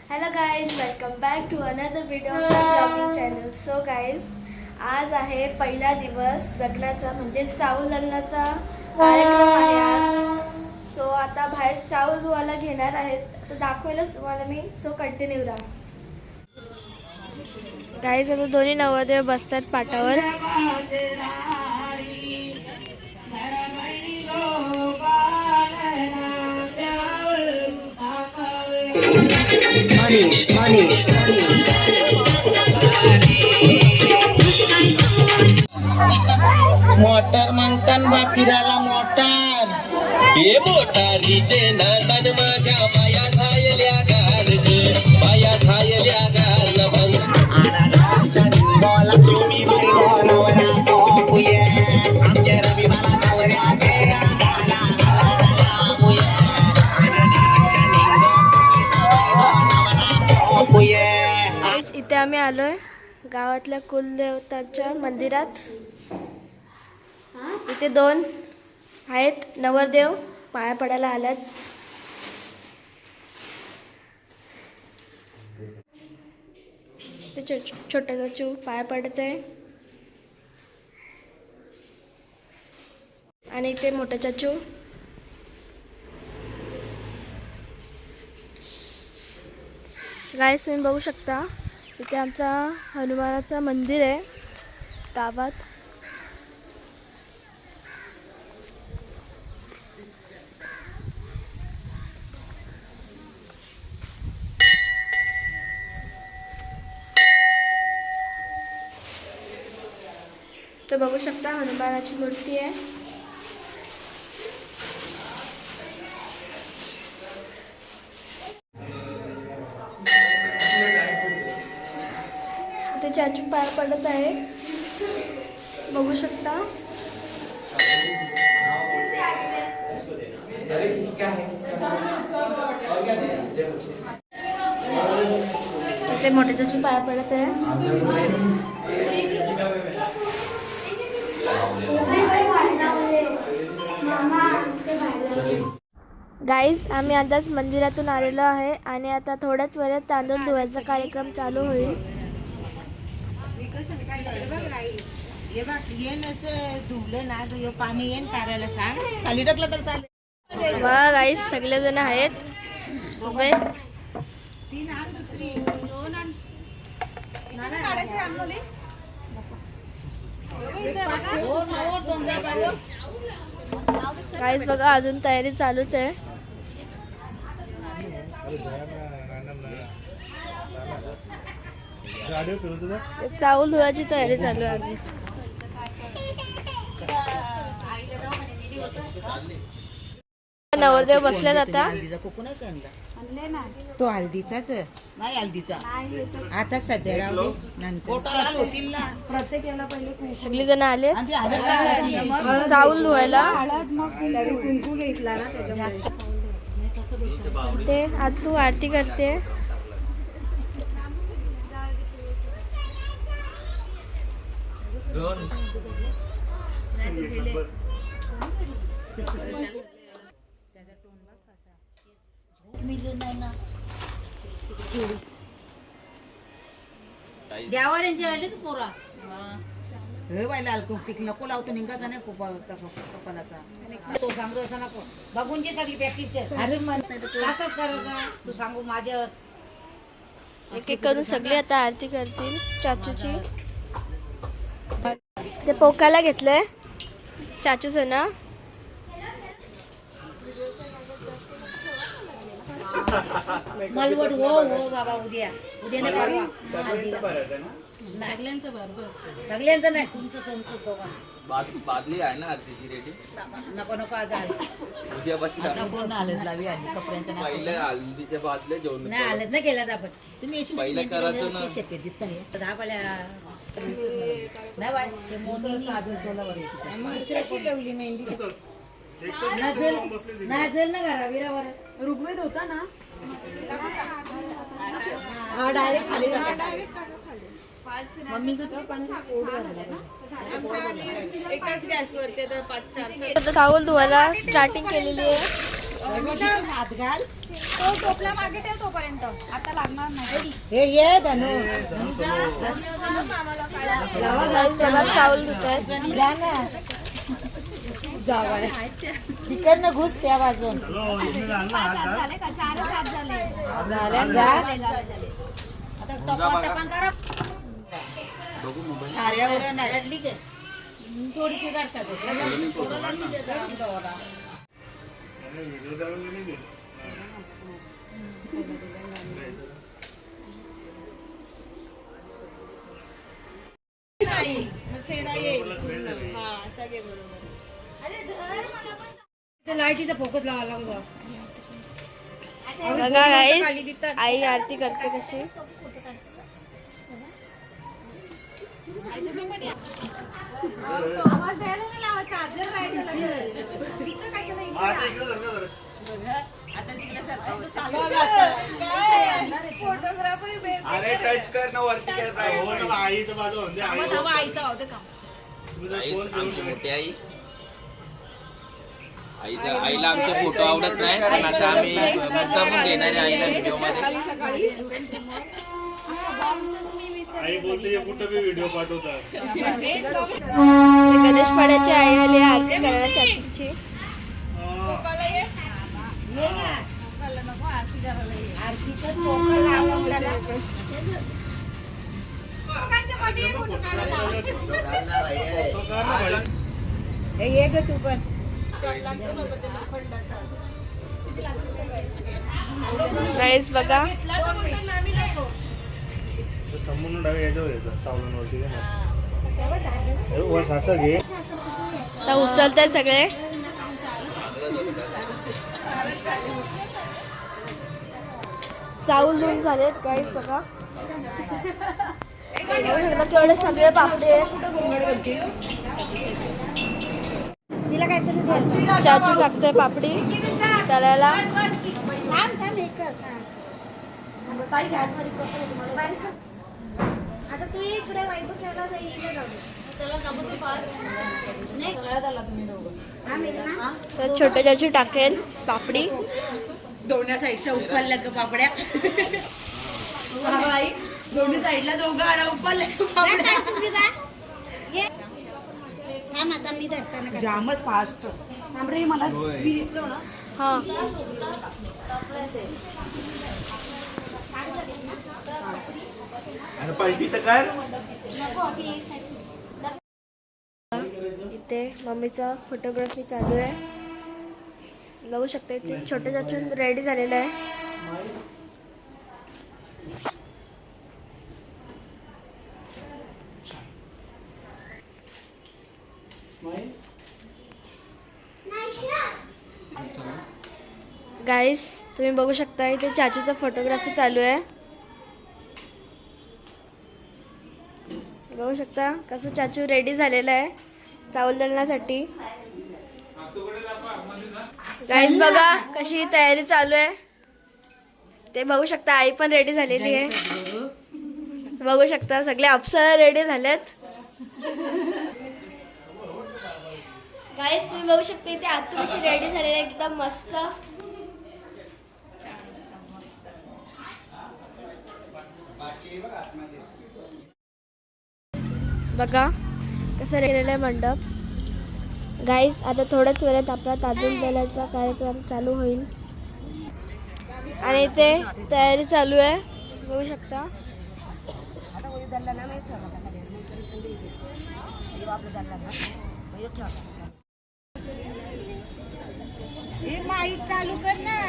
Hello guys, welcome back to another video blogging channel. So guys, आज आहे पहिला दिवस लग्नाचा, म्हणजे चाऊल लग्नाचा कार्यक्रम आहे आज. सो आता बाहेर चाऊल धुवायला घेणार आहेत, तर दाखवायलाच तुम्हाला मी. सो कंटिन्यू राहा. गाईज, आता दोन्ही नवरदेव बसतात पाटावर. मोटर म्हणतान बा फिरायला मोटर हे मोटारीचे नातान माझ्या पाया झायल्या गार पाया झायल्या गार भंग तुम्ही नवरा पोपुये आमच्या रविवाला नवऱ्याचे इथे आम्ही आलोय गावातल्या कुलदेवताच्या मंदिरात. इथे दोन आहेत नवरदेव पाया पडायला आल्यात. ते छोटा चाचू पाया पडत आहे आणि इथे मोठा चाचू. गाईस, तुम्ही बघू शकता इथे आमचा हनुमानाचं मंदिर आहे गावात. तर बघू शकता हनुमानाची मूर्ती आहे. ते चाचू पाय पडत आहे, बघू शकता. ते मोठे चाचू पाय पडत आहे. गाईज, आम्ही आताच मंदिरातून आलेलो आहे आणि आता थोड्याच वेळात तांदूळ धुवायचा कार्यक्रम चालू होईल. पाणी येईन काढायला सांग, खाली टाकलं तर चालेल. वा गाईज, सगळे जण आहेत उभे. गाईज बघा, अजून तयारी चालूच आहे. चावल धुवायची तयारी चालू आहे. नवरदेव बसल्यात आता. तो हल्दीचाच नाही, हल्दीचा आता सध्या राहू नंतर सगळी जण आले चावल धुवायला. ते आतू आरती करते. देवावर आले का पोरा हे बायला अल्कोटिक नको लावतो, निघाचा नाही कपालाचा. तो सांगतो असं नको, बघूनची सगळी प्रॅक्टिस कर. अरे असंच करायचं. तू सांगू माझ्या एक एक करून सगळे आता आरती करतील चाचूची. ते पोकाला घेतलंय चाचूचं ना. मलवट हो हो बाबा, उद्या नाही सगळ्यांचं नाही, तुमचं दोघांचं. बादली आहे ना आरतीची रेडी. नको आज आले उद्या बसला लावी आली कपड्यांचा पहिल्या हल्दीच्या बादल्या जेवण नाही आलेत ना केल्यात आपण. तुम्ही पहिलं करायचं ना. दहा पल्या नाही बाय ते मोनी ठेवली मेहंदी नाही ना घरा विरावर ऋग्वेद होता ना. डायरेक्ट खाली मम्मी एकाच गॅसवरती चावल धुवायला स्टार्टिंग केलेली आहे. हात घाल. तो टोपला मागे ठेव तोपर्यंत आता लागणार नाही. हे ये धनु. गाईस बघा चावल धुतायत. जा ना. तिकडनं घुस त्या बाजून. झाले का 4 हात झाले. झाल्या जा. आर्यावर नाही. थोडीशी काढतात लाईटीचा फोकस लावायला लागला. बघा गाईस आई आरती करते कशी. आवाज द्यायला नाही लावायचा. जर राहायचं लागलं. तिथं काय केलं अरे टच कर ना वरती आमची मोठी आई आईला आमचे फोटो आवडत नाही पण आता आम्ही मुद्दामून देणार आहे आईला व्हिडिओ मध्ये. गणेश पाड्याची आई आली आरती करायला चाचीची. ये ग तू पण. गाईस बघा आता उचलताय सगळे. चावल धुवून झालेत गाईस बघा. केवढे सगळे पापडी आहेत. तिला काहीतरी द्यायचं. चाचू टाकतोय पापडी तळायला. आता तू इकडे वाईट खेळला जाईल. तर छोटे चाचू टाकेल पापडी. दोन्ही साईडच्या उपरल्या ग पापड्या. दोन्ही साईडला दोघं आडा उपरल्या जामच फास्ट. मला मी दिसलो ना. हा इथे मम्मीचा फोटोग्राफी चालू आहे. बघू शकता इथे छोटे चाचून रेडी झालेलं आहे. गाईस तुम्ही बघू शकता इथे चाचूचा फोटोग्राफी चालू आहे. बघू शकता कसं चाचू रेडी झालेला आहे चावल दळण्यासाठी. गाईस बघा कशी तयारी चालू आहे ते बघू शकता. आई पण रेडी झालेली आहे. बघू शकता सगळे अप्सरा रेडी झालेत. गाईस तुम्ही बघू शकता इथे आतू कशी रेडी झालेली आहे एकदम मस्त. बघा कसं रेलेलं आहे मंडप. गाईस आता थोड्याच वेळात आपला तांदूळ दळायचा कार्यक्रम चालू होईल आणि इथे तयारी चालू आहे बघू शकता. चालू कर ना.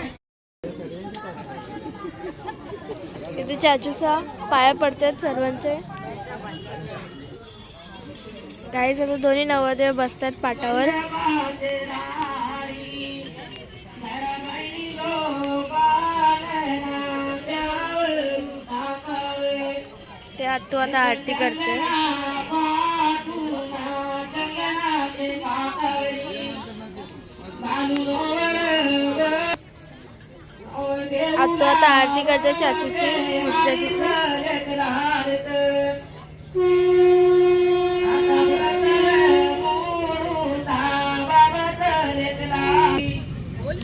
इथे चाचूचा पाया पडतात सर्वांचे. गाईस आता दोन्ही नवरदेव बसतात पाटावर. ते आतू आता आरती करते. आतू आता आरती करते चाचूची चाचूची.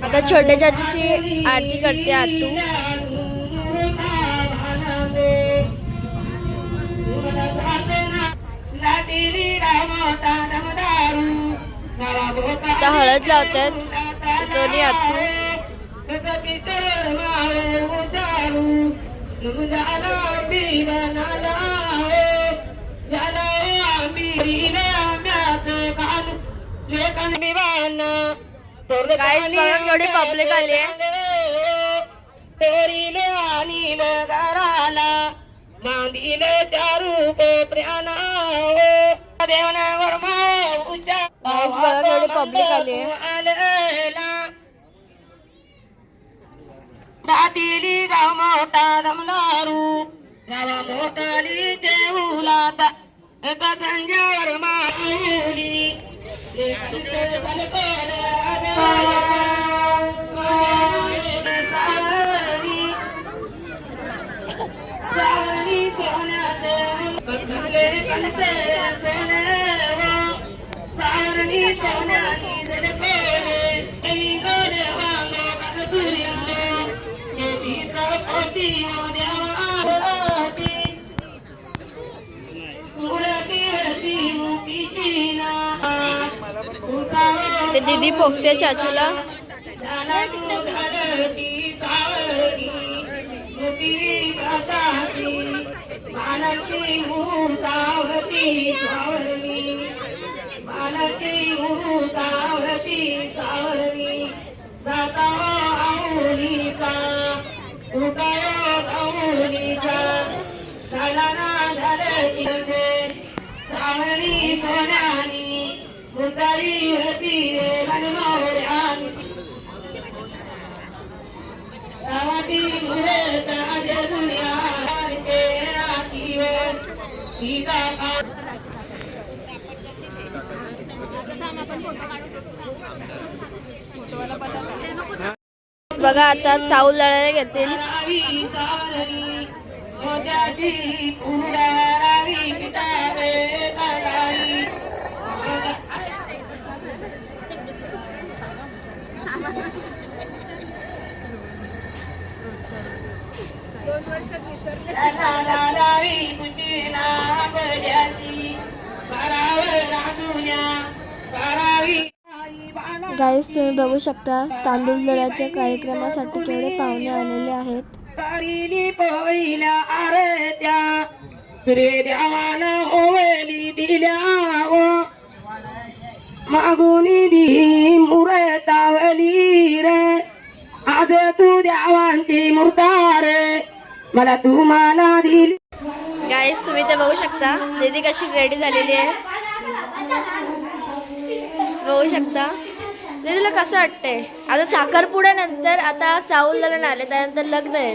आता आता छोट्या चाचूची आरती करते आतू. आता हळद लावतात दोन्ही आतू. गाईस बघा केवढी पब्लिक आली आहे. गाईस बघा केवढी पब्लिक आली आहे. दातिली गाव मोठा दमदारू गावा मोठाली देऊलाता एका संजावर माऊली लेखांचे बलकोन सावरणी सोन्याचे बदले कंचे सोने सावरणी सोन्याची जलपे ऐ गोडे वांगे सूर्य ते दीदी पोगते चाचूला. सावरणी सोन्यानी मुतारी होती रे मनमोहरानी गावाती मुहूर्त आज दुनिया ते रातीवर सीता बघा आता चावल दळायला घेतील. मोत्याची पुरावी पितारे काळी लालावी मुंजीला बजाची करावर राजुल्या करावी. गाईस तुम्ही बघू शकता तांदूळ दळाच्या कार्यक्रमासाठी केवढे पाहुणे आलेले आहेत. करीली पहिल्या आरत्या रे देवाला ओवली दिल्या मागुनी दी मुरतावली रे आज तू देवांची मूर्ता रे मला तुम्हाला दिली. गाईस तुम्ही ते बघू शकता दीदी कशी रेडी झालेली आहे. बघू शकता दीदी तुला कसं वाटतंय. आता साखरपुड्या नंतर आता चावल दळण आले त्यानंतर लग्न आहे.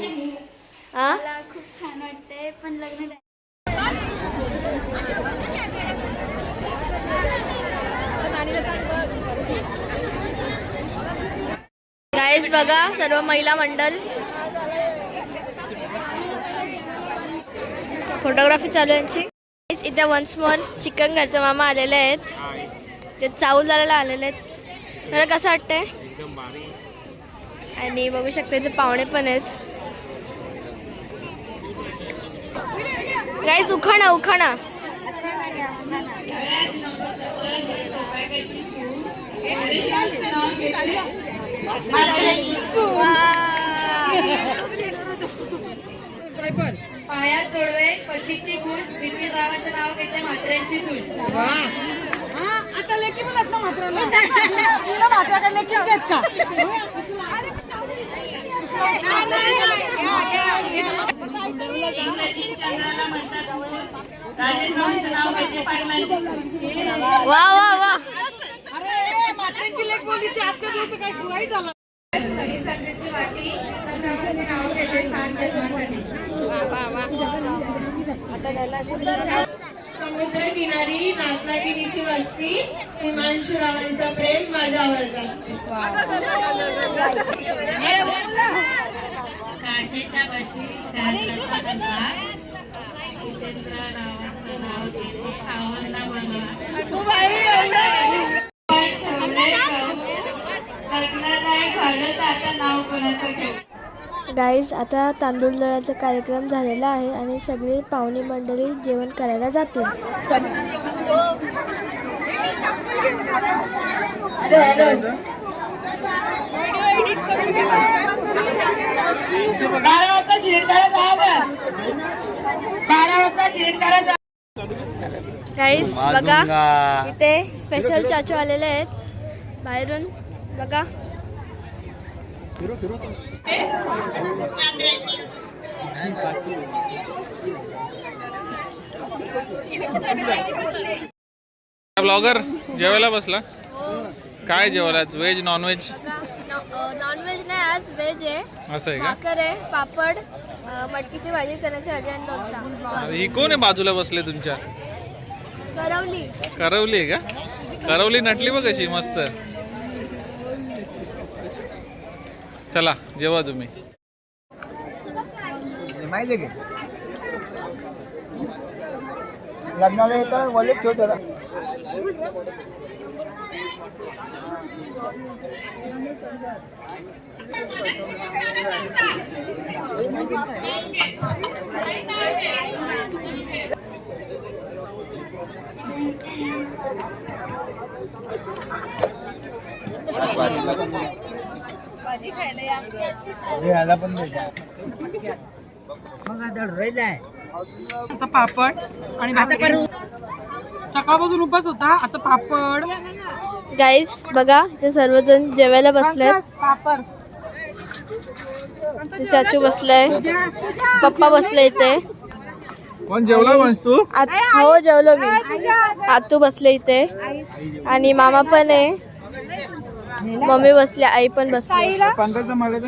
हा खूप छान वाटते पण लग्न गाईस बघा सर्व महिला मंडळ फोटोग्राफी चालू आहे यांची. इथे वन्स मोर चिकन घरचे मामा आलेले आहेत. ते चावल दळायला आलेले आहेत. मला कसं वाटतंय. आणि बघू शकता इथे पाहुणे पण आहेत. गाईस उखाणा उखाणा पायात जोडवे पट्टीची गुण विष्णू रावाचं नाव त्याच्या म्हाताऱ्यांची सूट. आता लेकी म्हणत ना मात्र माझ्या काय लेकी आहेत का. वा वा वा. अरे मात्रांची लेक बोलली ती आजच्या दिवशी काय गुवाही झाला. समुद्र किनारी नागनागिरीची वस्ती हिमांशु रावांचा प्रेम माझ्यावर जास्त. काचेच्या बशी जितेंद्र रावांचं नाव घेते सावंत बनवा. लग्न नाही झालं नाव कोणाचं ठेवू? गाईज आता तांदूळ दळाचा कार्यक्रम झालेला आहे आणि सगळी पाहुणी मंडळी जेवण करायला जातील. गाईज बघा इथे स्पेशल चाचू आलेले आहेत बाहेरून बघा. ब्लॉगर जेवायला बसला. काय जेवायला? Veg non veg? नॉनव्हेज नाही आज व्हेज आहे. असं आहे का? भाकर आहे, पापड, मटकीची भाजी, चण्याची भाजी आणि लोणचा. ही कोण आहे बाजूला बसले तुमच्या? करवली. करवली आहे का? करवली नटली बघ कशी मस्त. चला जेवा तुम्ही. लग्नाला येतं बोलले ठेव जरा. भाजी खायला या. याला पण आता पापड आणि भाकरी. सकाळपासून उपास होता, आता पापड. गाईज बघा इथे सर्वजण जेवायला बसलेत. पापड ते चाचू बसलाय, पप्पा बसले इथे. कोण जेवला म्हणस तू? हो जेवलो मी. आतू बसले इथे आणि मामा पण आहे, मम्मी बसल्या, आई पण बसली.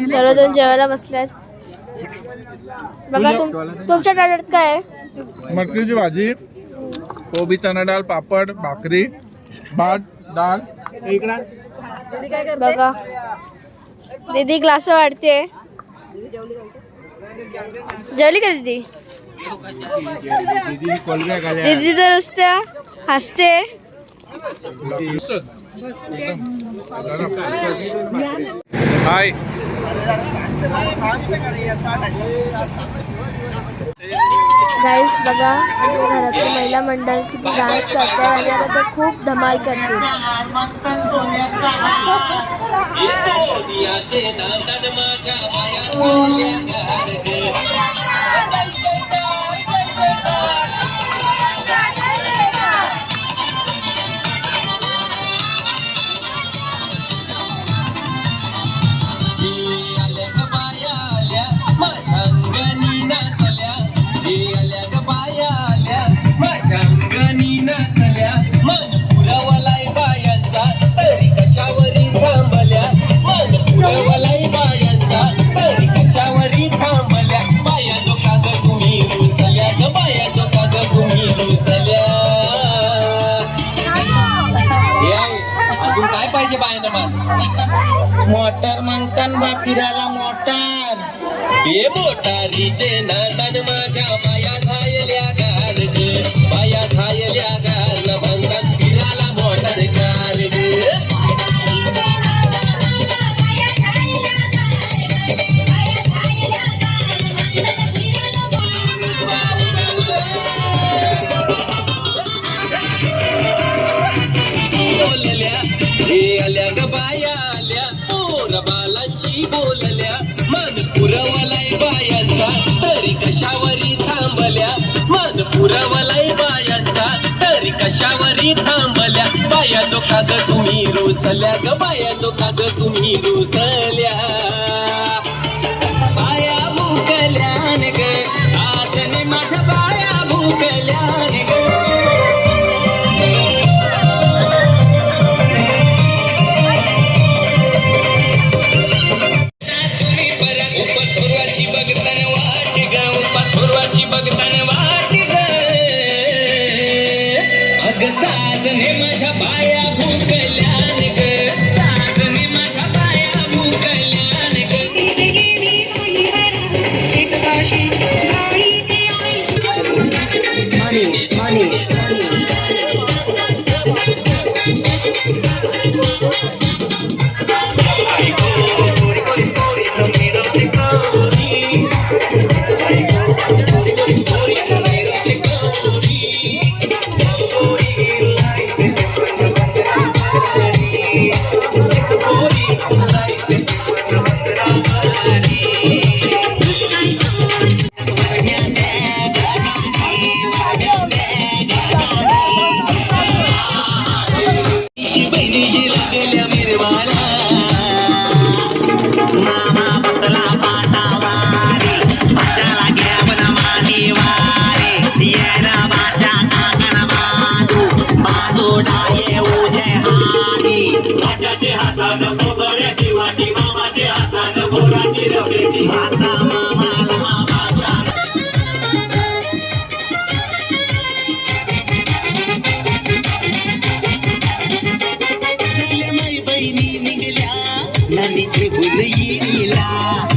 सर्वजण जेवायला बसल्यात. बघा तुमच्या ताटात काय आहे? मटकीची भाजी, कोबी चना डाळ, पापड, भाकरी, भात, डाळ. बघा दीदी ग्लास वाढते. जेवली का दीदी? दीदी तर नुसत्या हसते. हाय गाईज बघा घरातील महिला मंडळ किती डान्स करतात आणि आता ते खूप धमाल करतील. काय पाहिजे बायनं मग? मोटर म्हणतान बा फिरायला मोटार. हे मोटारीचे नादान माझ्या बाया झायल्या गार ग, बाया झायल्या गार म्हणतान फिरायला मोटार कार ग. आल्या ग बाया आल्या, पोर बालांशी बोलल्या, मन पुरवलाय बायांचा तरी कशावरी थांबल्या, मन पुरवलाय बायांचा तरी कशावरी थांबल्या. बाया तो काग तुम्ही रुसल्या ग, बाया तो काग तुम्ही रुसल्या. बाया भुकल्यान ग, आजने माझ्या बाया भुकल्यान ग. साजने माझ्या बाया भुकल्यान ग, साजने माझ्या बाया भुकल्यान. आता मामाला माई बहिणी निघल्या नानीचे फुल येईला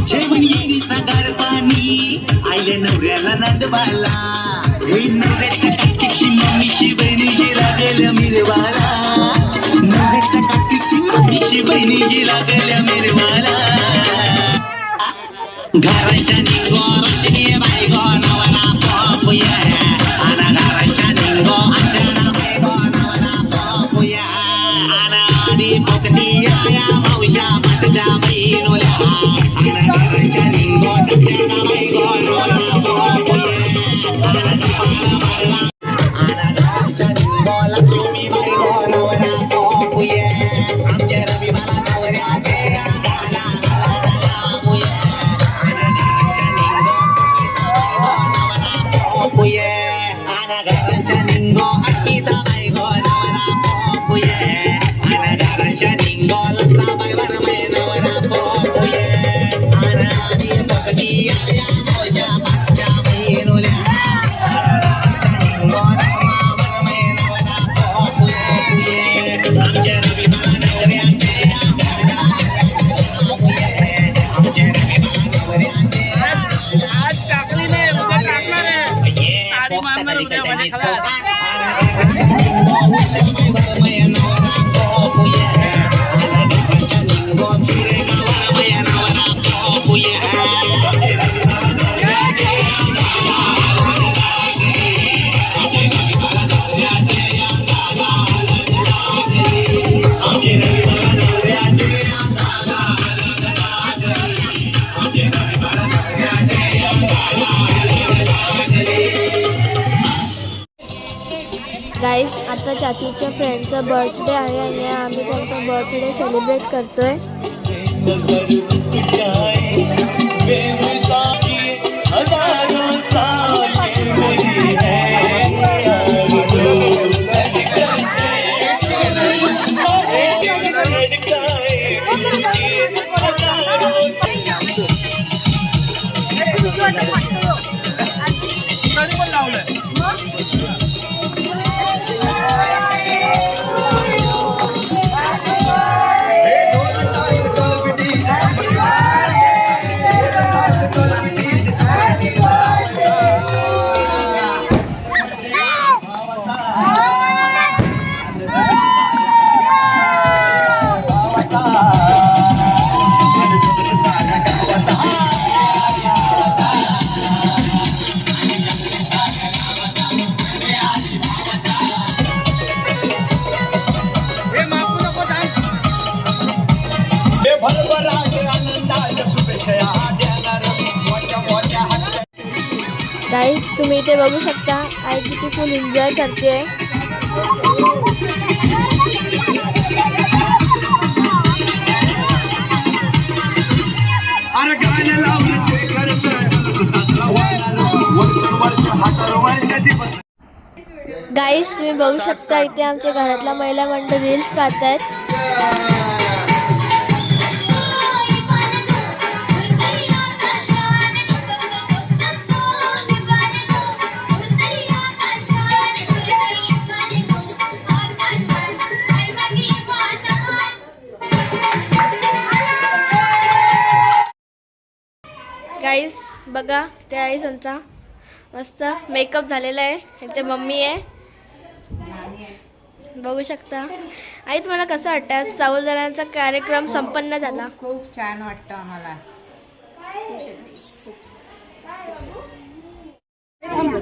जेवण येईचा गार पाणी आईल्या नवऱ्याला नंदबाला नवऱ्याच्या काकीशी मम्मीशी बहिणीशी लागल्या मिरवाला नवऱ्याच्या काकीशी मम्मीशी बहिणीशी लागल्या मिरवाला घराच्या निघो रचनी बाई गो नवरा पॉपुया आना घराच्या निघो अंजना बाई गो नवरा पॉपुया आना आधी पोकती या मावशा पाटच्या बहिणोल्या आना घराच्या निघो अंजना बाई गो नवरा पॉपुया आना कपाला मारला आना घराच्या निघो लक्ष्मी बाई गो नवरा पॉपुया आमच्या रवी मला नवऱ्याचे आगाला लामुया Popuye, ana garancha ningo, akita bai go nawara popuye, ana garancha ningo, lakta bai varmai nawara popuye, ana adi pakdi aya moja pacha bai nole, ana garancha ningo, lakta varmai nawara popuye, amche ravi bala navaryache popuye, amche ravi bala navaryache आज टाकली नाही उद्या टाकणार आहे आधी मारणार उद्या माझ्या खाला गाईज आता चाचूच्या फ्रेंडचा बर्थडे आहे आणि आम्ही त्यांचा बर्थडे सेलिब्रेट करतोय. पण लावलंय गाईज तुम्ही इथे बघू शकता आई किती फुल एन्जॉय करते. गाईज तुम्ही बघू शकता इथे आमच्या घरातला महिला मंडळ रील्स काढतायत. गाईज बघा ते आई त्यांचा मस्त मेकअप झालेला आहे आणि ते मम्मी आहे बघू शकता. आई तुम्हाला कसं वाटतं आज चाऊलदारांचा कार्यक्रम संपन्न झाला? खूप छान वाटतं आम्हाला.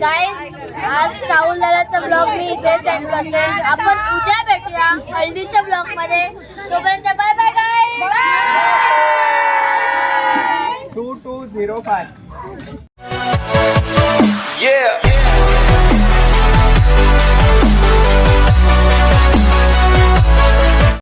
गाईज आज चाऊलदाराचा ब्लॉग मी इथे सेंड करते. आपण उद्या भेटूया हळदीच्या ब्लॉग मध्ये. तोपर्यंत बाय बाय गाईज. 2205